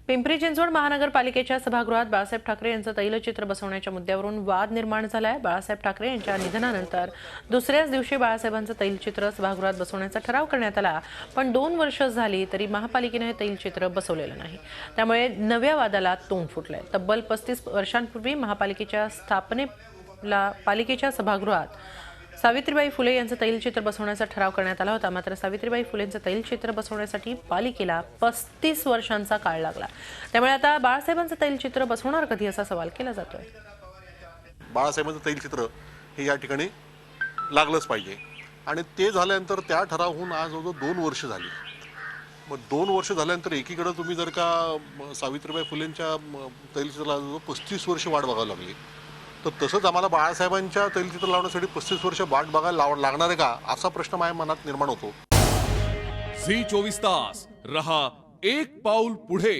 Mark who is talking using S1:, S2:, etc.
S1: पिंपरी चिंचवड महानगरपालिकेच्या सभागृहात बाळासाहेब ठाकरे यांचं तैलचित्र बसवण्याच्या मुद्द्यावरून वाद निर्माण झालाय। बाळासाहेब ठाकरे यांच्या निधनानंतर दुसऱ्याच दिवशी बाळासाहेबांचं तैलचित्र सभागृहात बसवण्याचा ठराव करण्यात आला, पण 2 वर्ष झाली तरी महापालिकेने हे तैलचित्र बसवलेलं नाही। त्यामुळे नव्या वादाला तोंड फुटलंय। तब्बल 35 वर्षांपूर्वी महापालिकेच्या स्थापनेला पालिकेच्या सभागृहात सावित्रीबाई फुले यांचं तैलचित्र बसवण्याचा ठराव करण्यात आला होता। मात्र सावित्रीबाई फुलेंचं तैलचित्र बसवण्यासाठी पालिकेला 35 वर्षांचा काळ लागला। त्यामुळे आता बाळासाहेबांचं तैलचित्र बसवणार कधी असा सवाल केला जातोय।
S2: बाळासाहेबांचं तैलचित्र हे या ठिकाणी लागलंच पाहिजे आणि ते झाल्यानंतर त्या ठरावहून आज जवळजवळ 2 वर्ष झाली। मग 2 वर्ष झाल्यानंतर एकीकडे तुम्ही जर का सावित्रीबाई फुलेंच्या तैलचित्राला 35 वर्ष वाट बघावी लागली, तर तसंच आम्हाला बाळासाहेबांच्या तैलचित्र लावण्यासाठी 35 वर्ष वाट बघायला लागणार आहे का, असा प्रश्न माझ्या मनात निर्माण होतो।
S3: झी 24 तास रहा एक पाऊल पुढे।